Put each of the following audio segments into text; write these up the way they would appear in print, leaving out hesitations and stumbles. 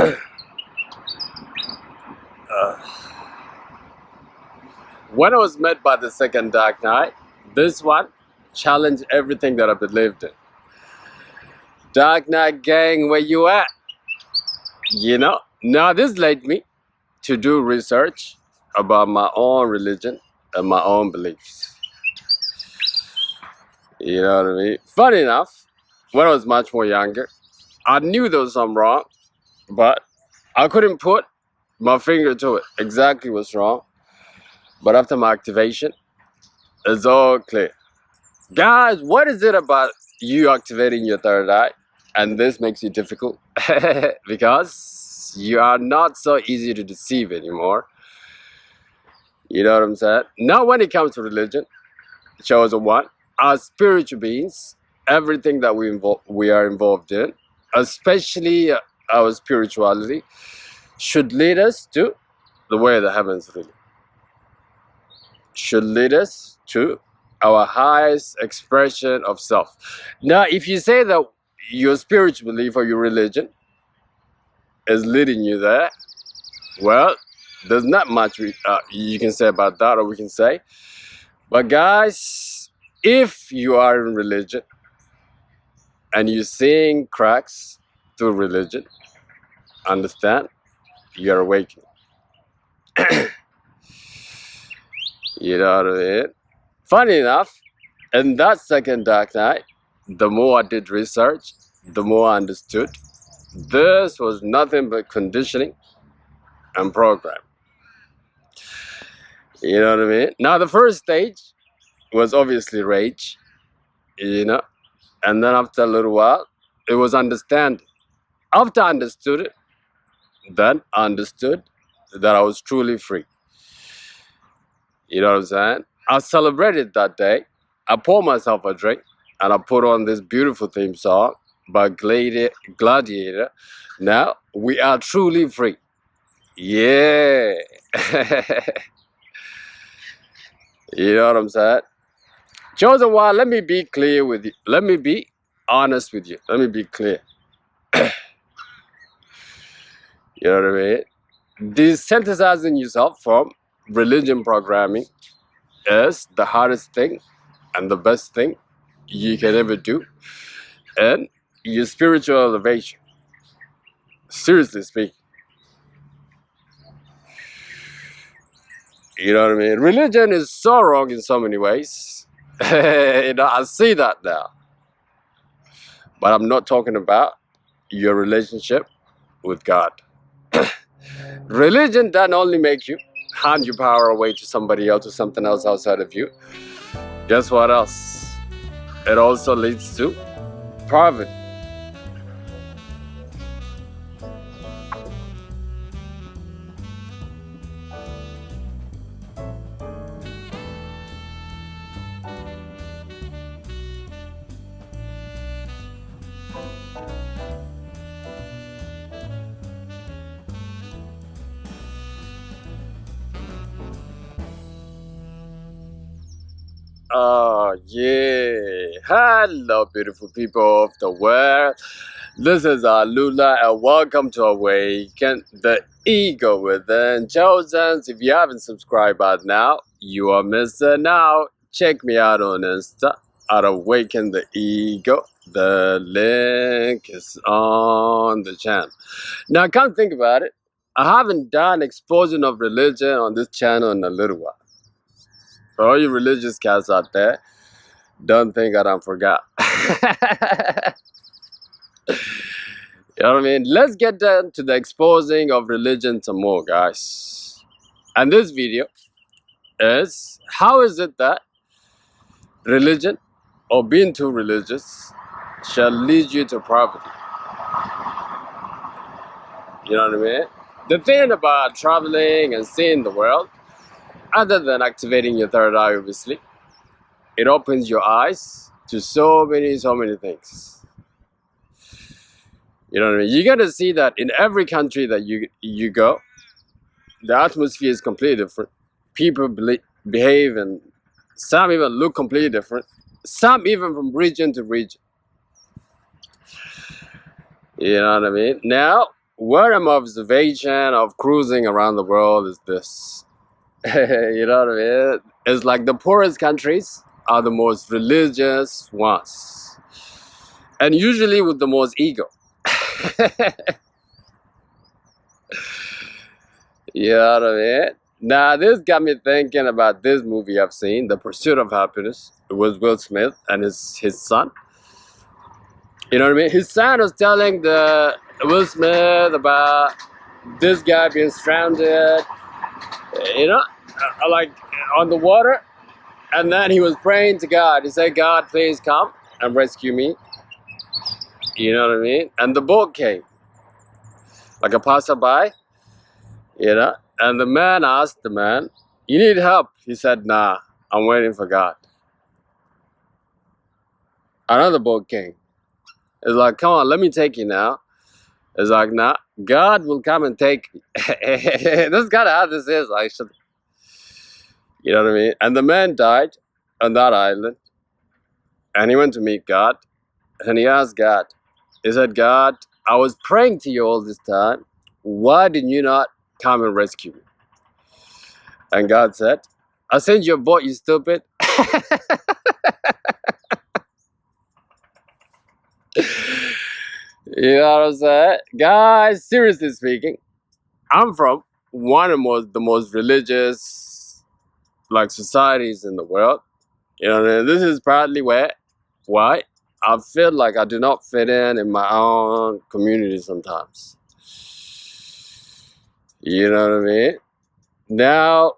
Uh, when I was met by the second Dark Knight, this one challenged everything that I believed in. Dark Knight gang, where you at? Now this led me to do research about my own religion and my own beliefs. You know what I mean? Funny enough, when I was much more younger, I knew there was something wrong, but I couldn't put my finger to it exactly what's wrong. But after my activation, it's all clear. Guys, what is it about you activating your third eye? And this makes it difficult because you are not so easy to deceive anymore. You know what I'm saying? Now, when it comes to religion, chosen one, as spiritual beings, everything that we are involved in, especially our spirituality, should lead us to the way of the heavens, really. Should lead us to our highest expression of self. Now, if you say that your spiritual belief or your religion is leading you there, well, there's not much you can say about that, or we can say. But guys, if you are in religion and you're seeing cracks through religion, understand you're awakening. You know what I mean? Funny enough, in that second Dark Knight, the more I did research, the more I understood this was nothing but conditioning and programming. You know what I mean? Now, the first stage was obviously rage, and then after a little while, it was understanding. After I understood it, then I understood that I was truly free. You know what I'm saying? I celebrated that day. I poured myself a drink and I put on this beautiful theme song by Gladiator. Now we are truly free. Yeah. You know what I'm saying? Chosen one, let me be clear with you. Let me be honest with you. Let me be clear. You know what I mean? Desensitizing yourself from religion programming is the hardest thing and the best thing you can ever do in your spiritual elevation. Seriously speaking. You know what I mean? Religion is so wrong in so many ways. I see that now. But I'm not talking about your relationship with God. Religion doesn't only make you hand your power away to somebody else or something else outside of you. Guess what else? It also leads to poverty. Oh, yeah. Hello, beautiful people of the world. This is Lula, and welcome to Awaken the Ego Within. Chosen, if you haven't subscribed by now, you are missing out. Check me out on Insta at Awaken the Ego. The link is on the channel. Now, come think about it. I haven't done exposing of religion on this channel in a little while. For all you religious cats out there, don't think that I forgot. You know what I mean? Let's get down to the exposing of religion some more, guys. And this video is, how is it that religion or being too religious shall lead you to poverty? You know what I mean? The thing about traveling and seeing the world, other than activating your third eye, obviously, it opens your eyes to so many things. You know what I mean? You're gonna see that in every country that you go, the atmosphere is completely different. People behave, and some even look completely different. Some even from region to region. You know what I mean? Now, what my observation of cruising around the world is this. You know what I mean? It's like the poorest countries are the most religious ones. And usually with the most ego. You know what I mean? Now, this got me thinking about this movie I've seen, The Pursuit of Happiness. It was Will Smith and his son. You know what I mean? His son was telling the Will Smith about this guy being stranded, you know, like on the water. And then he was praying to God. He said, God, please come and rescue me. You know what I mean? And the boat came, like a passerby, you know. And the man asked the man, you need help? He said, nah, I'm waiting for God. Another boat came. It's like, come on, let me take you now. It's like, nah, God will come and take me. This is kind of how this is, actually. You know what I mean? And the man died on that island. And he went to meet God. And he asked God, he said, God, I was praying to you all this time. Why did you not come and rescue me? And God said, I sent you a boat, you stupid. You know what I'm saying? Guys, seriously speaking, I'm from one of the most religious like societies in the world. You know what I mean? This is partly why I feel like I do not fit in my own community sometimes. You know what I mean? Now,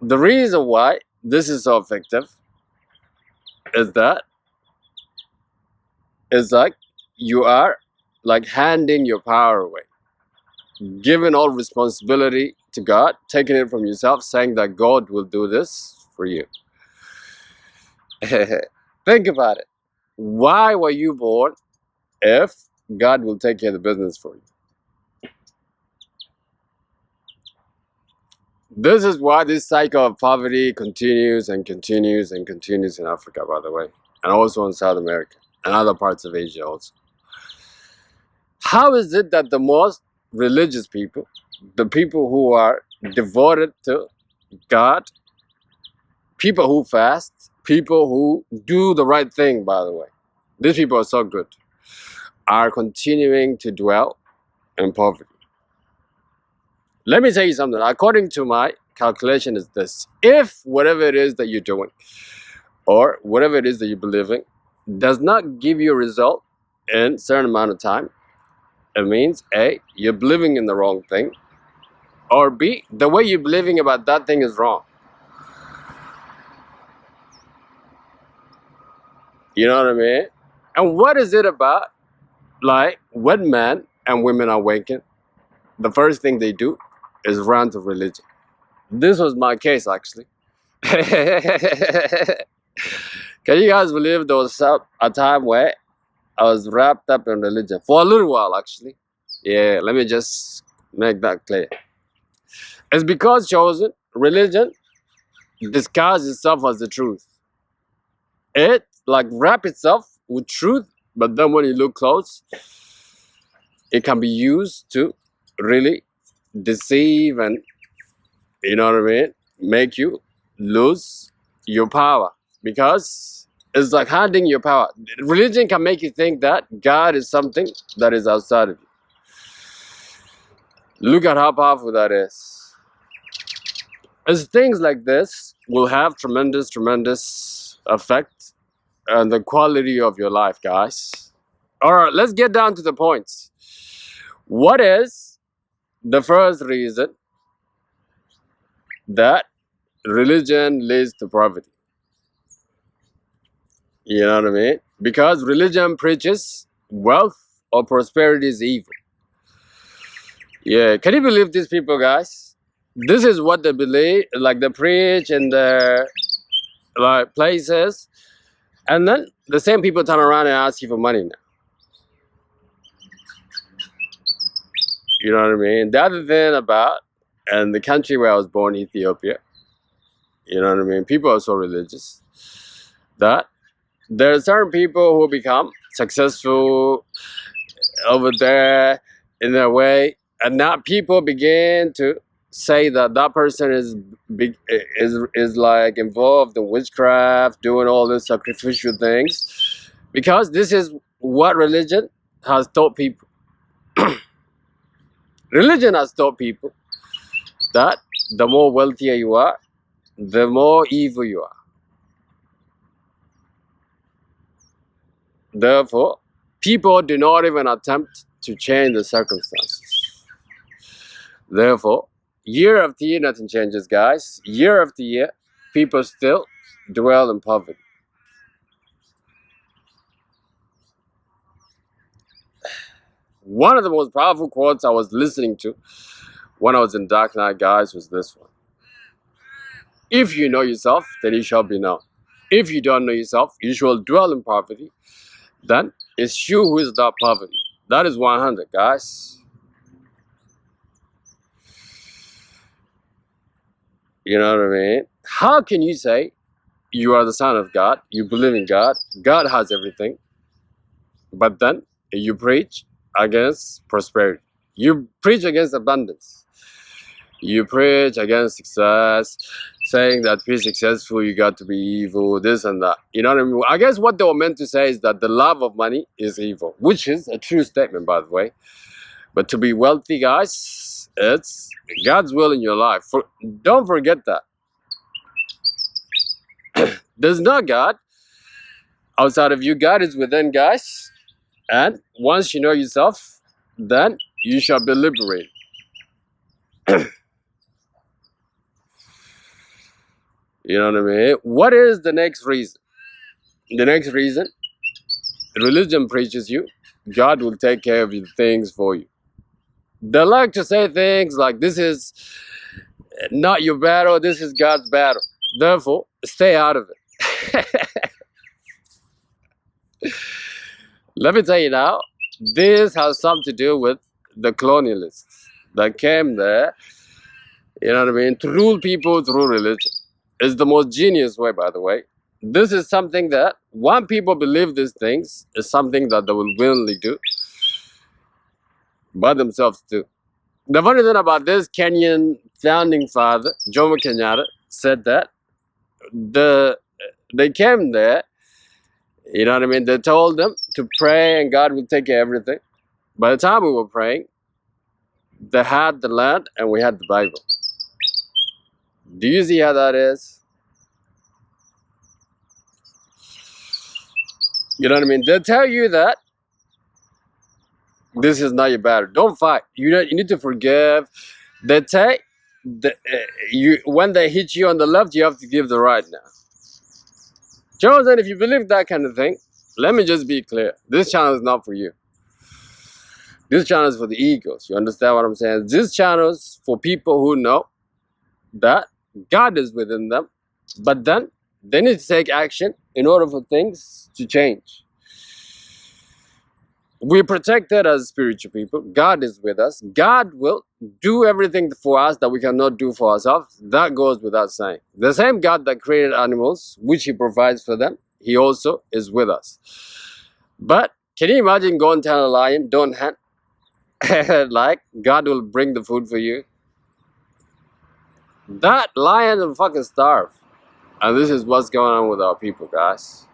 the reason why this is so effective is that it's like you are like handing your power away, giving all responsibility to God, taking it from yourself, saying that God will do this for you. Think about it. Why were you born if God will take care of the business for you? This is why this cycle of poverty continues and continues and continues in Africa, by the way, and also in South America and other parts of Asia also. How is it that the most religious people, the people who are devoted to God, people who fast, people who do the right thing, by the way, these people are so good, are continuing to dwell in poverty? Let me tell you something. According to my calculation is this. If whatever it is that you're doing or whatever it is that you're believing does not give you a result in a certain amount of time, it means A, you're believing in the wrong thing, or B, the way you're believing about that thing is wrong. You know what I mean? And what is it about, like, when men and women are waking, the first thing they do is run to religion. This was my case, actually. Can you guys believe there was a time where I was wrapped up in religion for a little while, actually? Yeah, let me just make that clear. It's because chosen religion disguises itself as the truth. It like wrap itself with truth, but then when you look close, it can be used to really deceive and, you know what I mean, make you lose your power, because it's like handing your power. Religion can make you think that God is something that is outside of you. Look at how powerful that is. As things like this will have tremendous effect on the quality of your life, guys. All right, let's get down to the points. What is the first reason that religion leads to poverty? You know what I mean? Because religion preaches wealth or prosperity is evil. Yeah, can you believe these people, guys? This is what they believe, like they preach in their like places, and then the same people turn around and ask you for money now. You know what I mean? The other thing about, and the country where I was born, Ethiopia, you know what I mean? People are so religious that there are certain people who become successful over there, in a way, and now people begin to say that that person is like involved in witchcraft, doing all these sacrificial things, because this is what religion has taught people. Religion has taught people that the more wealthier you are, the more evil you are. Therefore, people do not even attempt to change the circumstances. Therefore, year after year, nothing changes, guys. Year after year, people still dwell in poverty. One of the most powerful quotes I was listening to when I was in Dark Night, guys, was this one. If you know yourself, then you shall be known. If you don't know yourself, you shall dwell in poverty. Then it's you who is that poverty. That is 100, guys. You know what I mean? How can you say you are the son of God, you believe in God, God has everything, but then you preach against prosperity, you preach against abundance, you preach against success, saying that to be successful you got to be evil, this and that. You know what I mean? I guess what they were meant to say is that the love of money is evil, which is a true statement, by the way. But to be wealthy, guys, it's God's will in your life. Don't forget that. There's no God outside of you. God is within, guys. And once you know yourself, then you shall be liberated. You know what I mean? What is the next reason? The next reason, religion preaches you, God will take care of your things for you. They like to say things like, this is not your battle, this is God's battle. Therefore, stay out of it. Let me tell you now, this has something to do with the colonialists that came there, you know what I mean, to rule people through religion. It's the most genius way, by the way. This is something that, when people believe these things, is something that they will willingly do by themselves too. The funny thing about this, Kenyan founding father, Jomo Kenyatta, said that they came there, you know what I mean, they told them to pray and God will take care of everything. By the time we were praying, they had the land and we had the Bible. Do you see how that is? You know what I mean? They tell you that this is not your battle. Don't fight. You need to forgive. They say when they hit you on the left, you have to give the right now. Chosen, if you believe that kind of thing, let me just be clear. This channel is not for you. This channel is for the egos. You understand what I'm saying? This channel is for people who know that God is within them, but then they need to take action in order for things to change. We're protected as spiritual people. God is with us. God will do everything for us that we cannot do for ourselves. That goes without saying. The same God that created animals, which He provides for them, He also is with us. But can you imagine going to tell a lion, don't hunt? Like, God will bring the food for you. That lion will fucking starve. And this is what's going on with our people, guys.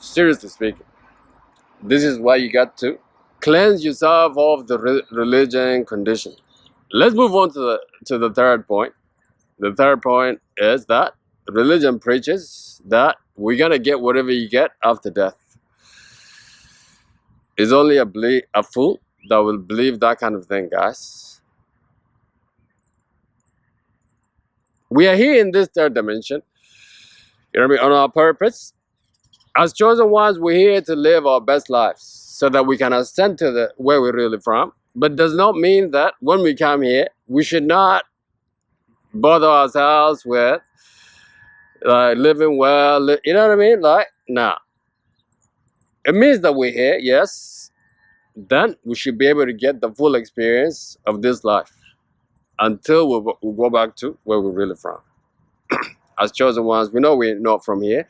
Seriously speaking, this is why you got to cleanse yourself of the religion condition. Let's move on to the third point. The third point is that religion preaches that we're gonna get whatever you get after death. It's only a fool that will believe that kind of thing, guys. We are here in this third dimension, you know what I mean, on our purpose. As chosen ones, we're here to live our best lives so that we can ascend to where we're really from. But does not mean that when we come here, we should not bother ourselves with living well. You know what I mean? Like, nah. It means that we're here, yes. Then we should be able to get the full experience of this life until we go back to where we're really from. As chosen ones, we know we're not from here.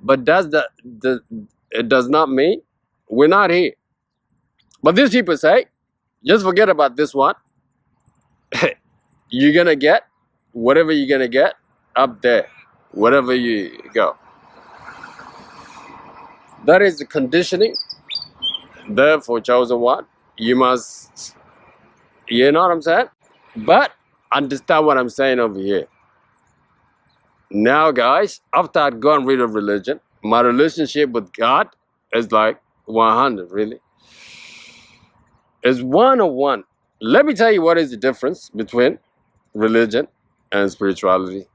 But it does not mean we're not here. But these people say, just forget about this one. You're gonna get whatever you're gonna get up there, wherever you go. That is the conditioning. Therefore, chosen one, you must, you know what I'm saying? But understand what I'm saying over here. Now, guys, after I'd gone rid of religion, my relationship with God is like 100, really. It's 101. Let me tell you what is the difference between religion and spirituality.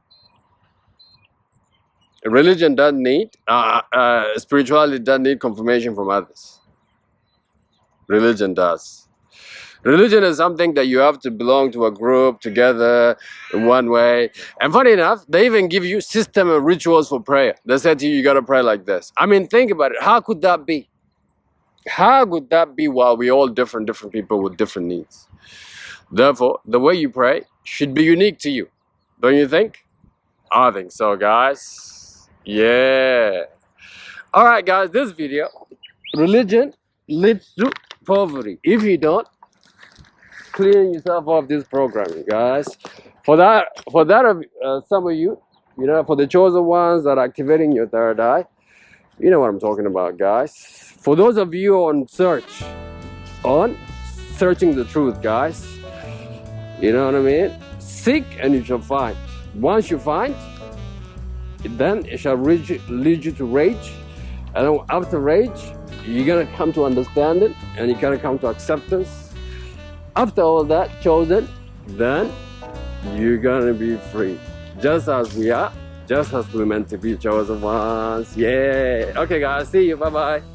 Religion doesn't need, spirituality doesn't need confirmation from others. Religion does. Religion is something that you have to belong to a group together in one way. And funny enough, they even give you system and rituals for prayer. They said to you, you got to pray like this. I mean, think about it. How could that be? How could that be while we're all different people with different needs? Therefore, the way you pray should be unique to you. Don't you think? I think so, guys. Yeah. All right, guys, this video, religion leads to poverty. If you don't, clear yourself off this programming, guys. For that, some of you, you know, for the chosen ones that are activating your third eye, you know what I'm talking about, guys. For those of you on searching the truth, guys, you know what I mean? Seek and you shall find. Once you find, then it shall lead you to rage. And then after rage, you're gonna come to understanding and you're gonna come to acceptance. After all that, chosen, then you're gonna be free. Just as we are, just as we're meant to be chosen ones. Yeah. Okay, guys, see you. Bye-bye.